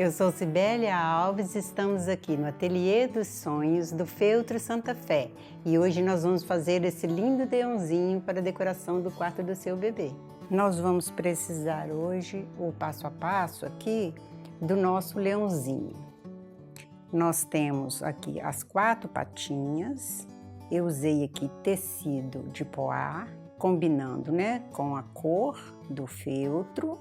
Eu sou Cibélia Alves, estamos aqui no Ateliê dos Sonhos do Feltro Santa Fé e hoje nós vamos fazer esse lindo leãozinho para a decoração do quarto do seu bebê. Nós vamos precisar hoje o passo a passo aqui do nosso leãozinho. Nós temos aqui as 4 patinhas, eu usei aqui tecido de poá, combinando, com a cor do feltro.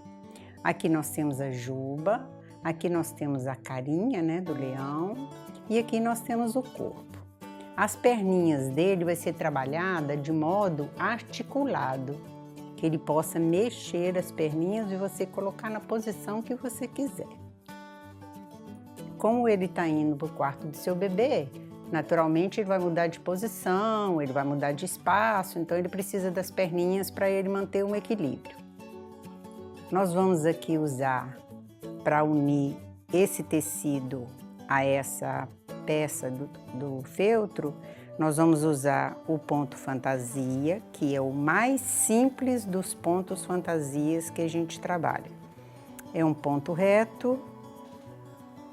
Aqui nós temos a juba. Aqui nós temos a carinha, do leão e aqui nós temos o corpo. As perninhas dele vai ser trabalhada de modo articulado, que ele possa mexer as perninhas e você colocar na posição que você quiser. Como ele está indo para o quarto do seu bebê, naturalmente ele vai mudar de posição, ele vai mudar de espaço, então ele precisa das perninhas para ele manter um equilíbrio. Nós vamos aqui usar, para unir esse tecido a essa peça do feltro, nós vamos usar o ponto fantasia, que é o mais simples dos pontos fantasias que a gente trabalha. É um ponto reto,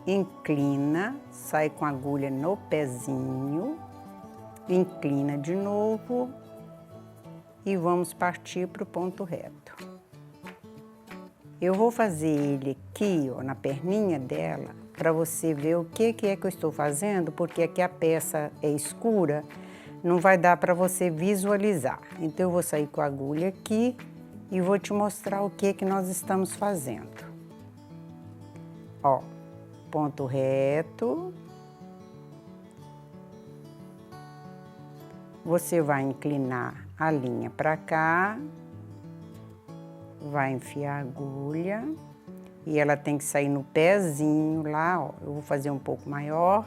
inclina, sai com a agulha no pezinho, inclina de novo e vamos partir para o ponto reto. Eu vou fazer ele aqui, na perninha dela, para você ver o que é que eu estou fazendo, porque aqui a peça é escura, não vai dar para você visualizar. Então eu vou sair com a agulha aqui e vou te mostrar o que nós estamos fazendo. Ó, ponto reto. Você vai inclinar a linha para cá. Vai enfiar a agulha e ela tem que sair no pezinho lá, ó. Eu vou fazer um pouco maior.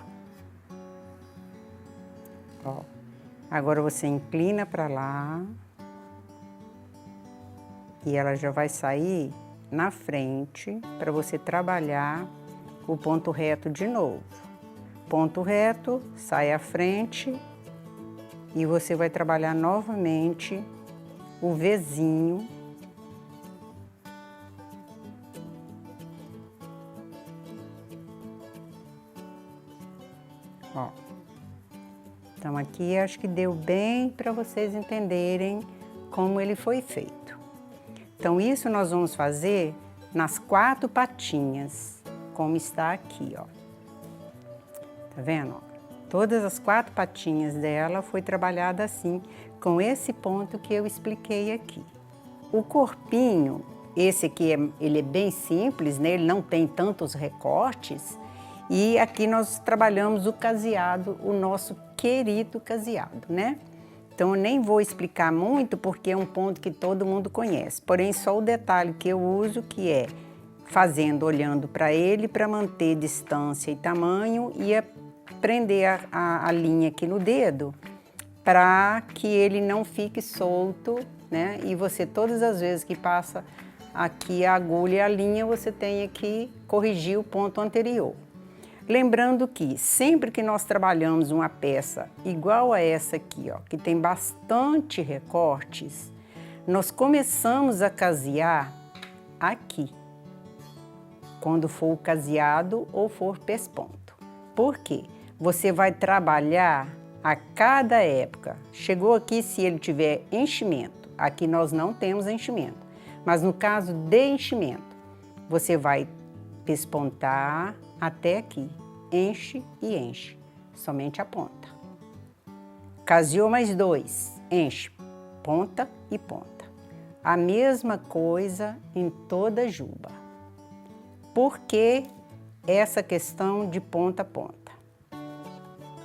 Ó. Agora você inclina para lá e ela já vai sair na frente para você trabalhar o ponto reto de novo. Ponto reto, sai à frente e você vai trabalhar novamente o Vzinho. Ó, então aqui acho que deu bem para vocês entenderem como ele foi feito. Então isso nós vamos fazer nas 4 patinhas, como está aqui, ó. Tá vendo? Ó? Todas as 4 patinhas dela foi trabalhada assim, com esse ponto que eu expliquei aqui. O corpinho, esse aqui, ele é bem simples, né? Ele não tem tantos recortes. E aqui nós trabalhamos o caseado, o nosso querido caseado, né? Então eu nem vou explicar muito porque é um ponto que todo mundo conhece. Porém, só o detalhe que eu uso que é fazendo, olhando para ele para manter distância e tamanho e prender a linha aqui no dedo para que ele não fique solto, né? E você, todas as vezes que passa aqui a agulha e a linha, você tem que corrigir o ponto anterior. Lembrando que sempre que nós trabalhamos uma peça igual a essa aqui, ó, que tem bastante recortes, nós começamos a casear aqui, quando for o caseado ou for pesponto. Por quê? Você vai trabalhar a cada época. Chegou aqui, se ele tiver enchimento, aqui nós não temos enchimento, mas no caso de enchimento, você vai pespontar até aqui, enche e enche, somente a ponta. Caseou mais 2, enche, ponta e ponta. A mesma coisa em toda a juba. Por que essa questão de ponta a ponta?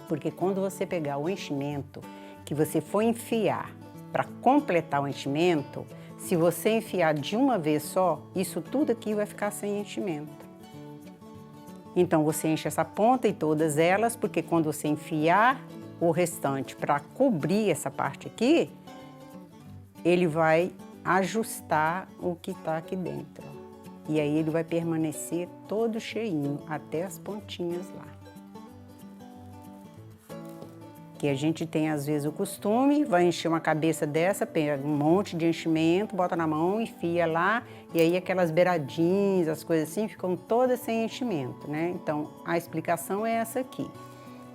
Porque quando você pegar o enchimento, que você for enfiar para completar o enchimento, se você enfiar de uma vez só, isso tudo aqui vai ficar sem enchimento. Então, você enche essa ponta e todas elas, porque quando você enfiar o restante para cobrir essa parte aqui, ele vai ajustar o que está aqui dentro. E aí ele vai permanecer todo cheinho, até as pontinhas lá. Que a gente tem às vezes o costume, vai encher uma cabeça dessa, pega um monte de enchimento, bota na mão, enfia lá, e aí aquelas beiradinhas, as coisas assim, ficam todas sem enchimento, né? Então, a explicação é essa aqui.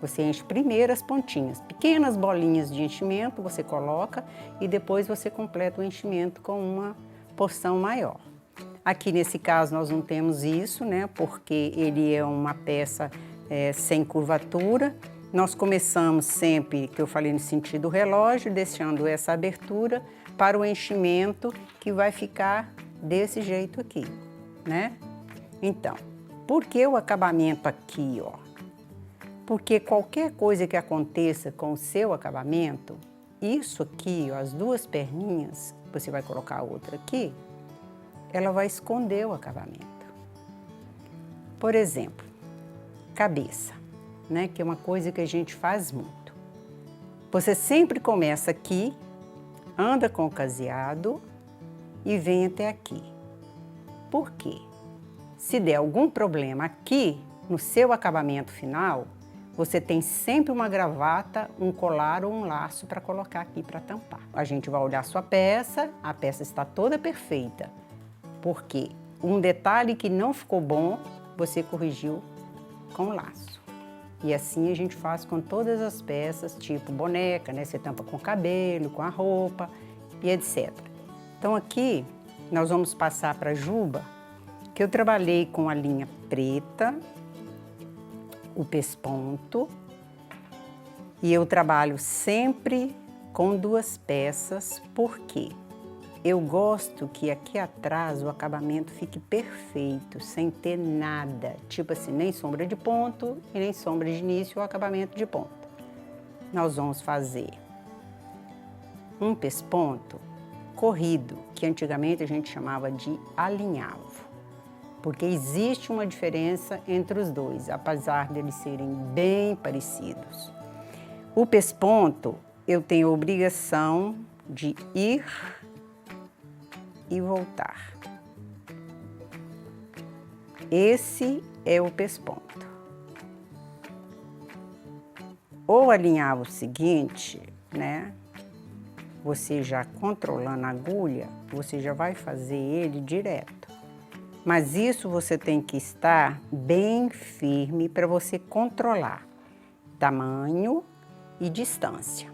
Você enche primeiro as pontinhas, pequenas bolinhas de enchimento você coloca e depois você completa o enchimento com uma porção maior. Aqui nesse caso nós não temos isso, né? Porque ele é uma peça sem curvatura. Nós começamos sempre, que eu falei no sentido relógio, deixando essa abertura para o enchimento que vai ficar desse jeito aqui, né? Então, por que o acabamento aqui, ó? Porque qualquer coisa que aconteça com o seu acabamento, isso aqui, ó, as duas perninhas, você vai colocar a outra aqui, ela vai esconder o acabamento. Por exemplo, cabeça, né, que é uma coisa que a gente faz muito. Você sempre começa aqui, anda com o caseado e vem até aqui. Por quê? Se der algum problema aqui, no seu acabamento final, você tem sempre uma gravata, um colar ou um laço para colocar aqui para tampar. A gente vai olhar sua peça, a peça está toda perfeita. Porque um detalhe que não ficou bom, você corrigiu com laço. E assim a gente faz com todas as peças, tipo boneca, né? Você tampa com o cabelo, com a roupa e etc. Então aqui nós vamos passar para a juba, que eu trabalhei com a linha preta, o pesponto, e eu trabalho sempre com duas peças, porque eu gosto que aqui atrás o acabamento fique perfeito, sem ter nada, tipo assim, nem sombra de ponto e nem sombra de início ou acabamento de ponta. Nós vamos fazer um pesponto corrido, que antigamente a gente chamava de alinhavo, porque existe uma diferença entre os dois, apesar de eles serem bem parecidos. O pesponto, eu tenho a obrigação de ir e voltar. Esse é o pesponto. O alinhavo seguinte, né? Você já controlando a agulha, você já vai fazer ele direto. Mas isso você tem que estar bem firme para você controlar tamanho e distância,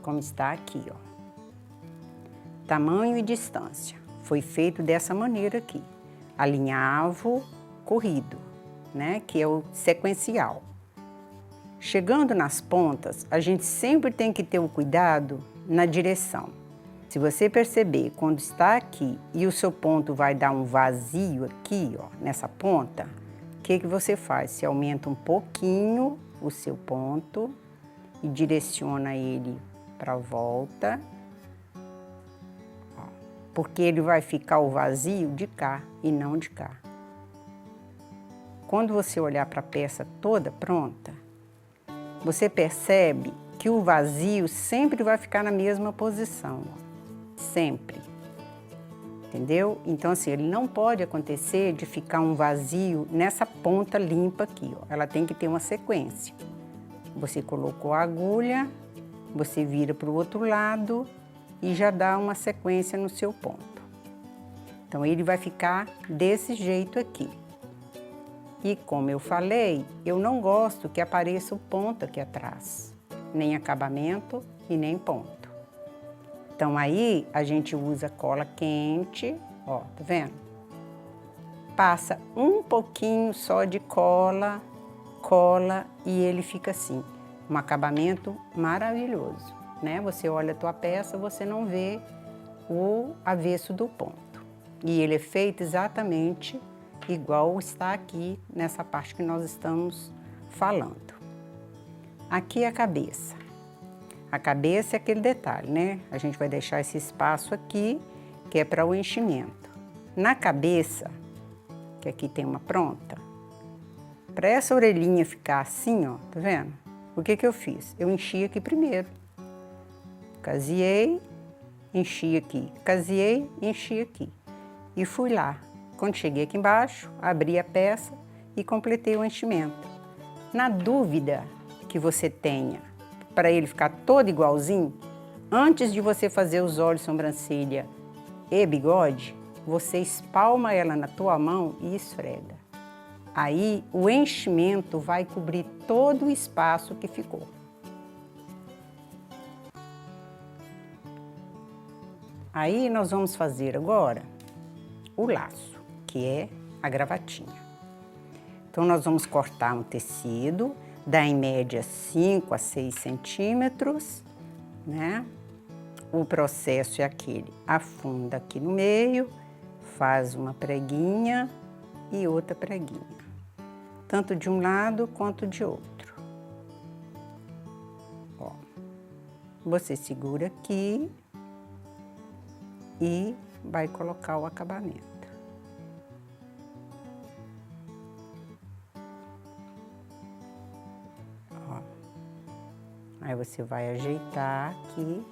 como está aqui, ó. Tamanho e distância. Foi feito dessa maneira aqui. Alinhavo corrido, né? Que é o sequencial. Chegando nas pontas, a gente sempre tem que ter o cuidado na direção. Se você perceber, quando está aqui e o seu ponto vai dar um vazio aqui, ó, nessa ponta, o que que você faz? Você aumenta um pouquinho o seu ponto e direciona ele para a volta, ó, porque ele vai ficar o vazio de cá e não de cá. Quando você olhar para a peça toda pronta, você percebe que o vazio sempre vai ficar na mesma posição, ó. Sempre, entendeu? Então assim, ele não pode acontecer de ficar um vazio nessa ponta limpa aqui, ó. Ela tem que ter uma sequência. Você colocou a agulha, você vira para o outro lado e já dá uma sequência no seu ponto. Então ele vai ficar desse jeito aqui. E como eu falei, eu não gosto que apareça o ponto aqui atrás, nem acabamento e nem ponto. Então aí a gente usa cola quente, ó, tá vendo? Passa um pouquinho só de cola e ele fica assim, um acabamento maravilhoso, né? Você olha a tua peça, você não vê o avesso do ponto. E ele é feito exatamente igual está aqui nessa parte que nós estamos falando. Aqui é a cabeça. A cabeça é aquele detalhe, né? A gente vai deixar esse espaço aqui, que é para o enchimento. Na cabeça, que aqui tem uma pronta, para essa orelhinha ficar assim, ó, tá vendo? O que que eu fiz? Eu enchi aqui primeiro. Caseei, enchi aqui. Caseei, enchi aqui. E fui lá. Quando cheguei aqui embaixo, abri a peça e completei o enchimento. Na dúvida que você tenha para ele ficar todo igualzinho, antes de você fazer os olhos, sobrancelha e bigode, você espalma ela na tua mão e esfrega. Aí o enchimento vai cobrir todo o espaço que ficou. Aí nós vamos fazer agora o laço, que é a gravatinha. Então nós vamos cortar um tecido, dá em média 5 a 6 centímetros, né? O processo é aquele: afunda aqui no meio, faz uma preguinha e outra preguinha, tanto de um lado quanto de outro. Ó, você segura aqui e vai colocar o acabamento. Ó, aí você vai ajeitar aqui.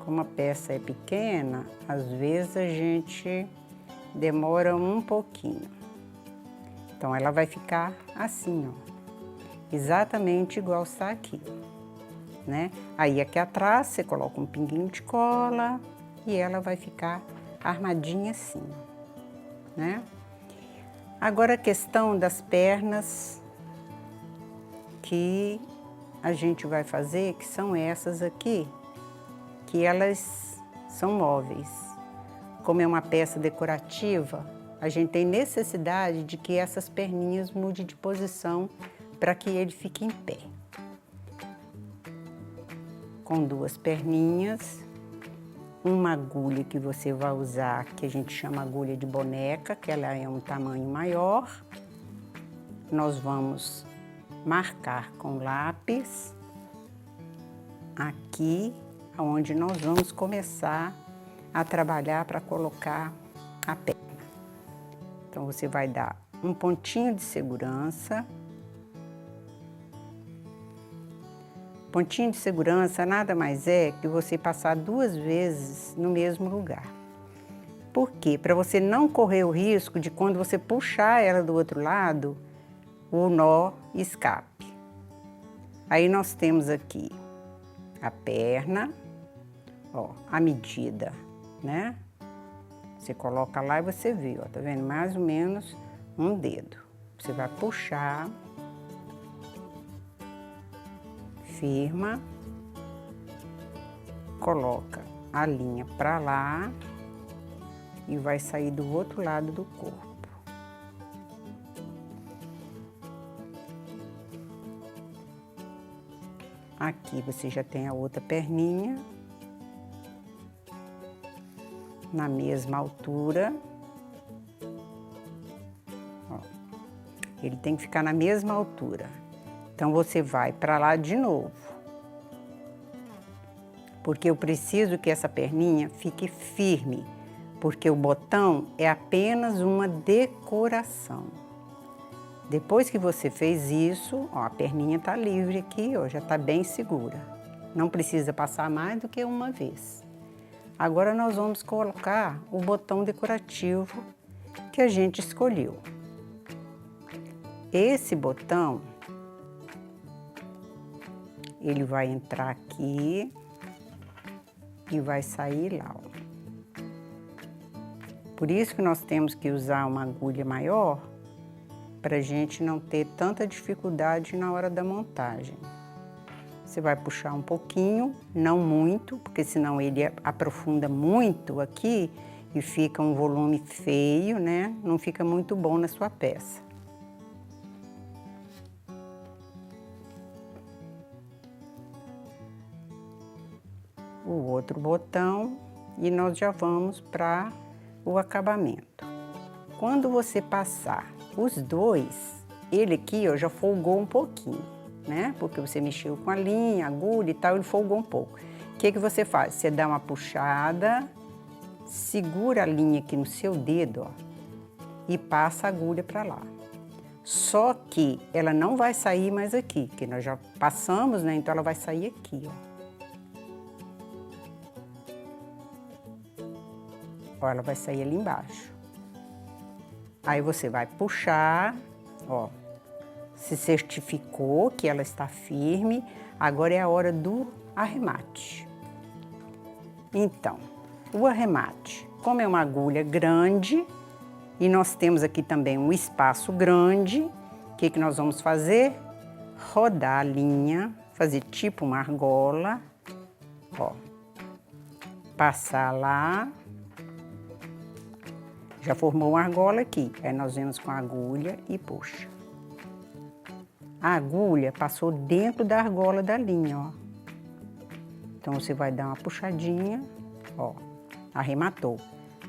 Como a peça é pequena, às vezes a gente demora um pouquinho. Então ela vai ficar assim, ó, exatamente igual está aqui, né? Aí aqui atrás você coloca um pinguinho de cola e ela vai ficar armadinha assim, né? Agora a questão das pernas que a gente vai fazer, que são essas aqui, que elas são móveis. Como é uma peça decorativa, a gente tem necessidade de que essas perninhas mudem de posição para que ele fique em pé. Com 2 perninhas, uma agulha que você vai usar, que a gente chama agulha de boneca, que ela é um tamanho maior. Nós vamos marcar com lápis aqui, onde nós vamos começar a trabalhar para colocar a perna. Então, você vai dar um pontinho de segurança. Pontinho de segurança nada mais é que você passar 2 vezes no mesmo lugar. Por quê? Para você não correr o risco de, quando você puxar ela do outro lado, o nó escape. Aí nós temos aqui a perna. Ó, a medida, né? Você coloca lá e você vê, ó, tá vendo? Mais ou menos um dedo. Você vai puxar, firma, coloca a linha pra lá e vai sair do outro lado do corpo. Aqui você já tem a outra perninha. Na mesma altura. Ó, ele tem que ficar na mesma altura. Então, você vai para lá de novo. Porque eu preciso que essa perninha fique firme, porque o botão é apenas uma decoração. Depois que você fez isso, ó, a perninha tá livre aqui, ó, já tá bem segura. Não precisa passar mais do que uma vez. Agora nós vamos colocar o botão decorativo que a gente escolheu. Esse botão, ele vai entrar aqui e vai sair lá, ó. Por isso que nós temos que usar uma agulha maior, para a gente não ter tanta dificuldade na hora da montagem. Você vai puxar um pouquinho, não muito, porque senão ele aprofunda muito aqui e fica um volume feio, né? Não fica muito bom na sua peça. O outro botão e nós já vamos para o acabamento. Quando você passar os dois, ele aqui, ó, já folgou um pouquinho, né? Porque você mexeu com a linha, agulha e tal, ele folgou um pouco. O que que você faz? Você dá uma puxada, segura a linha aqui no seu dedo, ó, e passa a agulha para lá. Só que ela não vai sair mais aqui, que nós já passamos, né? Então ela vai sair aqui, ó. Ó, ela vai sair ali embaixo. Aí você vai puxar, ó, se certificou que ela está firme, agora é a hora do arremate. Então, o arremate, como é uma agulha grande, e nós temos aqui também um espaço grande, o que nós vamos fazer? Rodar a linha, fazer tipo uma argola, ó, passar lá, já formou uma argola aqui, aí nós vemos com a agulha e puxa. A agulha passou dentro da argola da linha, ó. Então, você vai dar uma puxadinha, ó, arrematou.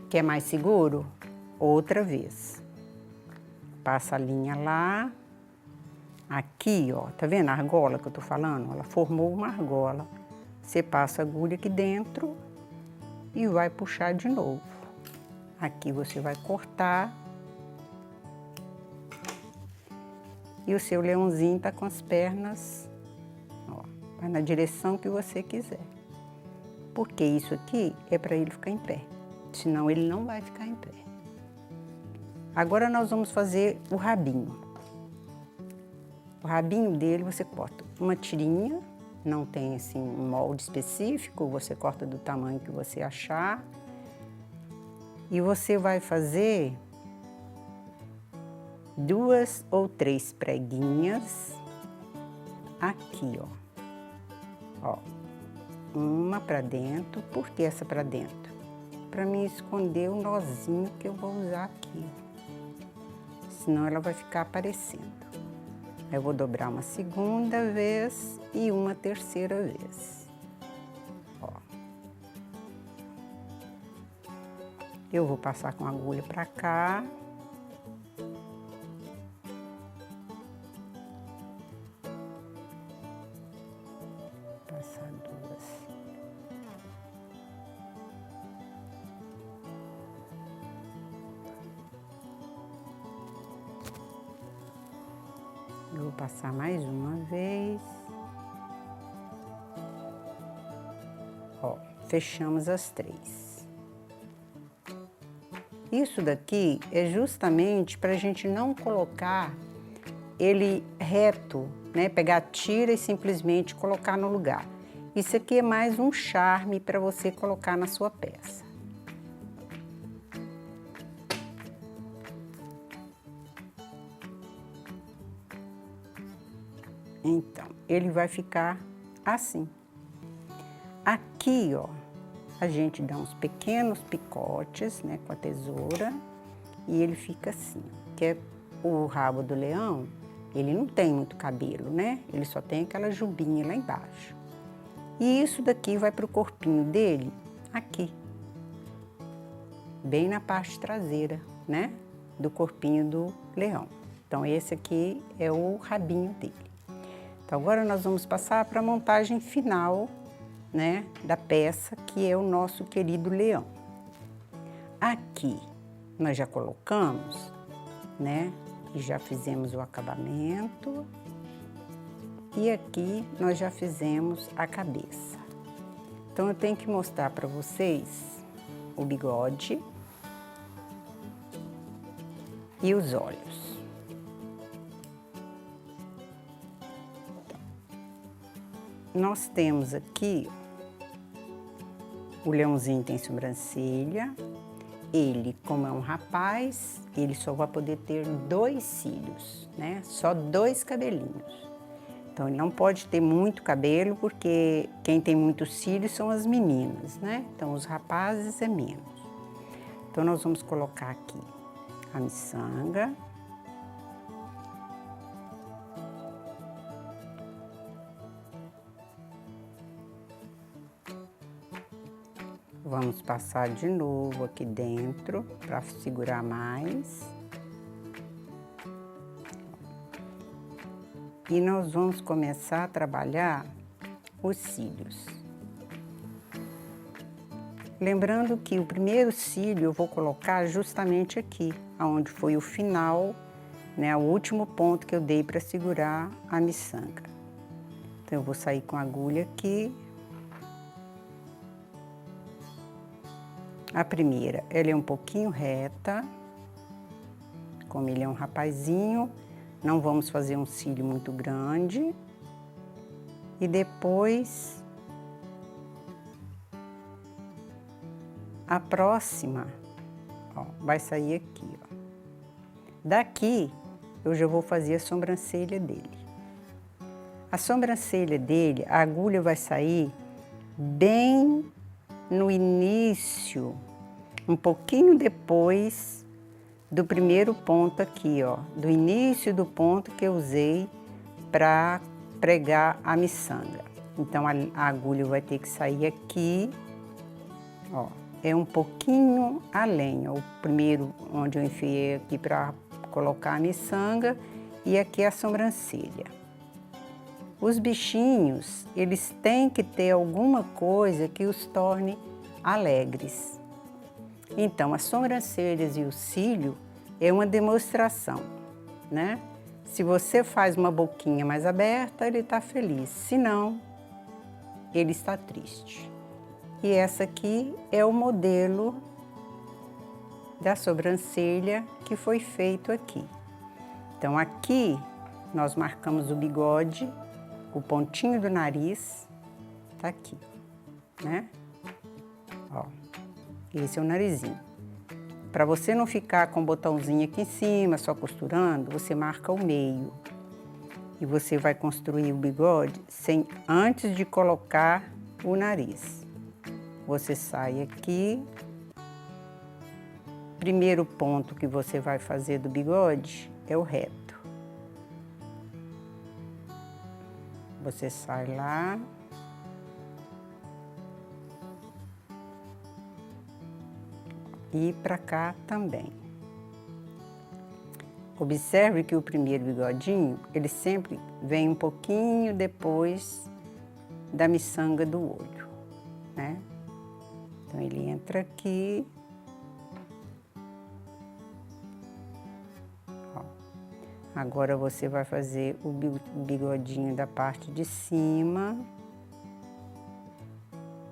Quer mais seguro? Outra vez. Passa a linha lá. Aqui, ó, tá vendo a argola que eu tô falando? Ela formou uma argola. Você passa a agulha aqui dentro e vai puxar de novo. Aqui você vai cortar. E o seu leãozinho tá com as pernas, ó, vai na direção que você quiser. Porque isso aqui é para ele ficar em pé, senão ele não vai ficar em pé. Agora nós vamos fazer o rabinho. O rabinho dele você corta uma tirinha, não tem assim um molde específico, você corta do tamanho que você achar. E você vai fazer 2 ou 3 preguinhas aqui, ó. Uma para dentro. Por que essa para dentro? Para mim esconder o nozinho que eu vou usar aqui. Senão ela vai ficar aparecendo. Eu vou dobrar uma segunda vez e uma terceira vez. Ó. Eu vou passar com a agulha para cá. Passar 2. Eu vou passar mais uma vez. Ó, fechamos as 3. Isso daqui é justamente para a gente não colocar ele reto, né? Pegar a tira e simplesmente colocar no lugar. Isso aqui é mais um charme para você colocar na sua peça. Então, ele vai ficar assim. Aqui, ó, a gente dá uns pequenos picotes, né, com a tesoura, e ele fica assim, que é o rabo do leão, ele não tem muito cabelo, né? Ele só tem aquela jubinha lá embaixo. E isso daqui vai pro corpinho dele aqui, bem na parte traseira, né, do corpinho do leão. Então, esse aqui é o rabinho dele. Então, agora nós vamos passar para a montagem final, né, da peça, que é o nosso querido leão. Aqui, nós já colocamos, né, e já fizemos o acabamento. E aqui, nós já fizemos a cabeça. Então, eu tenho que mostrar para vocês o bigode e os olhos. Nós temos aqui, o leãozinho tem sobrancelha, ele, como é um rapaz, ele só vai poder ter 2 cílios, né? Só 2 cabelinhos. Então, ele não pode ter muito cabelo, porque quem tem muitos cílios são as meninas, né? Então, os rapazes é menos. Então, nós vamos colocar aqui a miçanga. Vamos passar de novo aqui dentro para segurar mais. E nós vamos começar a trabalhar os cílios. Lembrando que o primeiro cílio eu vou colocar justamente aqui, aonde foi o final, né, o último ponto que eu dei para segurar a miçanga. Então, eu vou sair com a agulha aqui. A primeira, ela é um pouquinho reta, como ele é um rapazinho, não vamos fazer um cílio muito grande. E depois, a próxima, ó, vai sair aqui, ó. Daqui, eu já vou fazer a sobrancelha dele. A sobrancelha dele, a agulha vai sair bem no início, um pouquinho depois do primeiro ponto aqui, ó, do início do ponto que eu usei para pregar a miçanga. Então, a agulha vai ter que sair aqui, ó, é um pouquinho além, ó, o primeiro onde eu enfiei aqui para colocar a miçanga e aqui a sobrancelha. Os bichinhos, eles têm que ter alguma coisa que os torne alegres. Então, as sobrancelhas e o cílio é uma demonstração, né? Se você faz uma boquinha mais aberta, ele está feliz. Se não, ele está triste. E essa aqui é o modelo da sobrancelha que foi feito aqui. Então, aqui nós marcamos o bigode, o pontinho do nariz tá aqui, né? Ó, esse é o narizinho. Para você não ficar com o botãozinho aqui em cima, só costurando, você marca o meio. E você vai construir o bigode antes de colocar o nariz. Você sai aqui. Primeiro ponto que você vai fazer do bigode é o reto. Você sai lá. E para cá também. Observe que o primeiro bigodinho, ele sempre vem um pouquinho depois da miçanga do olho, né? Então, ele entra aqui. Ó. Agora, você vai fazer o bigodinho da parte de cima,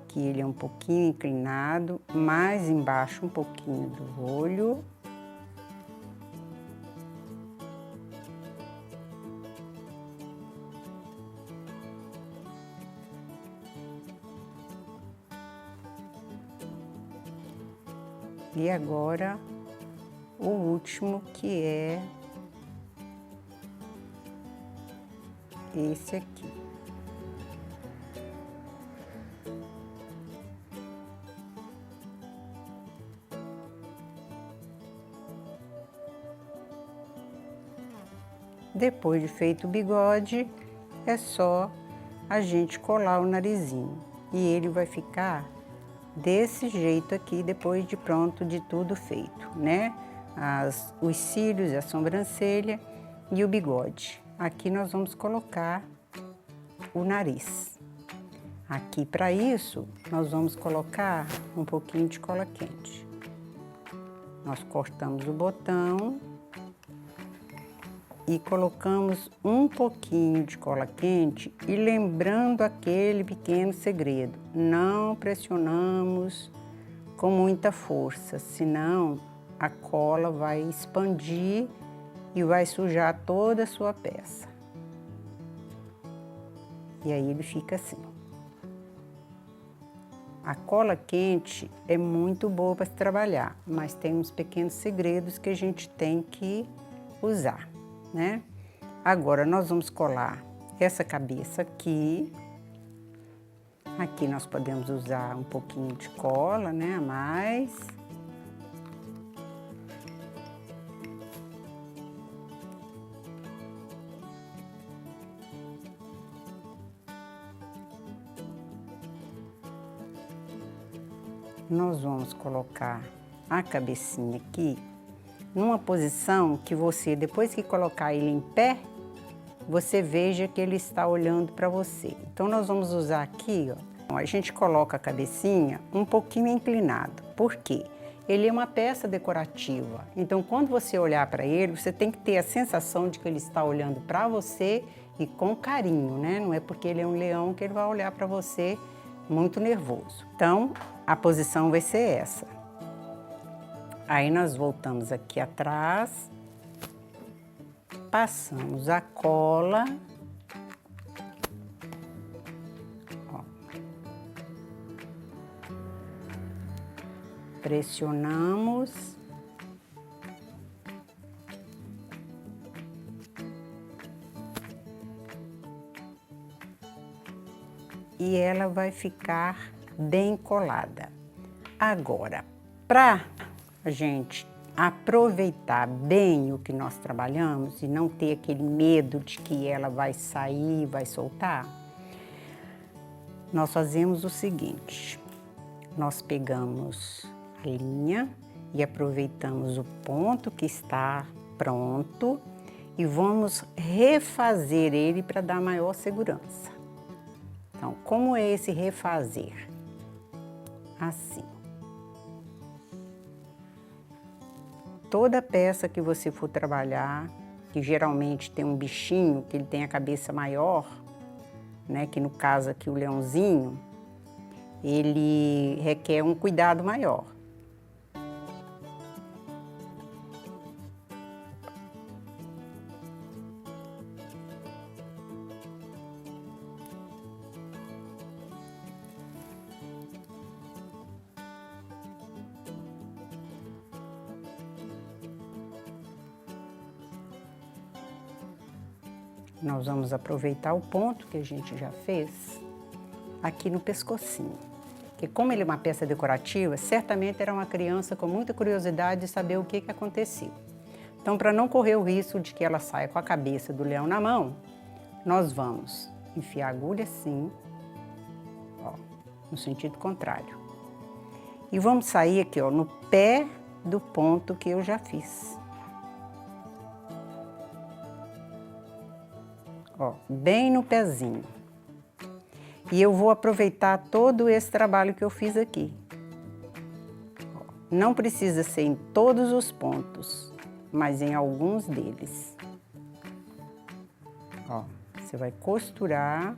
que ele é um pouquinho inclinado, mais embaixo um pouquinho do olho. E agora, o último, que é esse aqui. Depois de feito o bigode, é só a gente colar o narizinho. E ele vai ficar desse jeito aqui, depois de pronto, de tudo feito, né? Os cílios, a sobrancelha e o bigode. Aqui nós vamos colocar o nariz. Aqui, para isso, nós vamos colocar um pouquinho de cola quente. Nós cortamos o botão e colocamos um pouquinho de cola quente e lembrando aquele pequeno segredo, não pressionamos com muita força, senão a cola vai expandir e vai sujar toda a sua peça. E aí ele fica assim. A cola quente é muito boa para se trabalhar, mas tem uns pequenos segredos que a gente tem que usar, né? Agora, nós vamos colar essa cabeça aqui. Aqui nós podemos usar um pouquinho de cola, né, a mais. Nós vamos colocar a cabecinha aqui numa posição que você, depois que colocar ele em pé, você veja que ele está olhando para você. Então, nós vamos usar aqui, ó, a gente coloca a cabecinha um pouquinho inclinado. Por quê? Ele é uma peça decorativa. Então, quando você olhar para ele, você tem que ter a sensação de que ele está olhando para você e com carinho, né? Não é porque ele é um leão que ele vai olhar para você muito nervoso. Então, a posição vai ser essa. Aí nós voltamos aqui atrás, passamos a cola, ó, pressionamos. E ela vai ficar bem colada. Agora, para a gente aproveitar bem o que nós trabalhamos e não ter aquele medo de que ela vai sair, vai soltar, nós fazemos o seguinte: nós pegamos a linha e aproveitamos o ponto que está pronto e vamos refazer ele para dar maior segurança. Então, como é esse refazer? Assim. Toda peça que você for trabalhar, que geralmente tem um bichinho, que ele tem a cabeça maior, né, que no caso aqui o leãozinho, ele requer um cuidado maior. Nós vamos aproveitar o ponto que a gente já fez aqui no pescocinho. Porque como ele é uma peça decorativa, certamente era uma criança com muita curiosidade de saber o que aconteceu. Então, para não correr o risco de que ela saia com a cabeça do leão na mão, nós vamos enfiar a agulha assim, ó, no sentido contrário. E vamos sair aqui, ó, no pé do ponto que eu já fiz. Ó, bem no pezinho. E eu vou aproveitar todo esse trabalho que eu fiz aqui. Ó, não precisa ser em todos os pontos, mas em alguns deles. Ó, você vai costurar,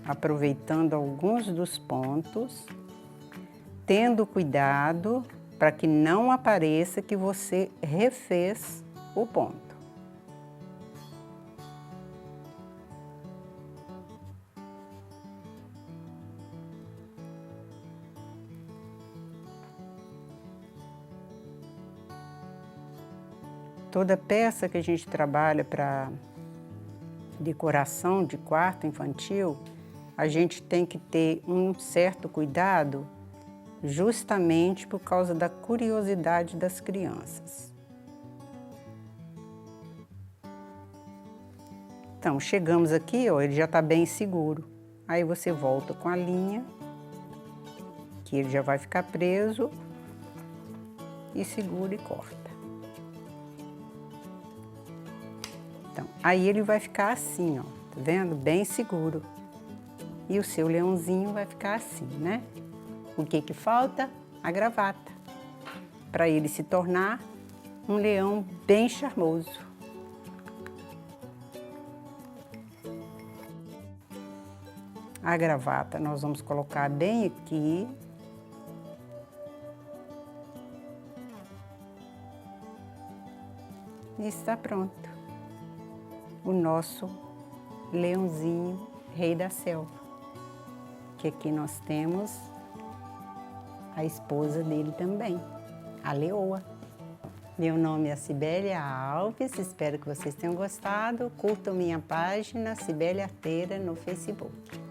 aproveitando alguns dos pontos, tendo cuidado para que não apareça que você refez o ponto. Toda peça que a gente trabalha para decoração de quarto infantil, a gente tem que ter um certo cuidado justamente por causa da curiosidade das crianças. Então, chegamos aqui, ó, ele já está bem seguro. Aí você volta com a linha, que ele já vai ficar preso, e segura e corta. Então, aí ele vai ficar assim, ó, tá vendo? Bem seguro. E o seu leãozinho vai ficar assim, né? O que que falta? A gravata, para ele se tornar um leão bem charmoso. A gravata nós vamos colocar bem aqui. E está pronto o nosso leãozinho rei da selva, que aqui nós temos a esposa dele também, a leoa. Meu nome é Cibélia Alves, espero que vocês tenham gostado. Curtam minha página Cibélia Arteira no Facebook.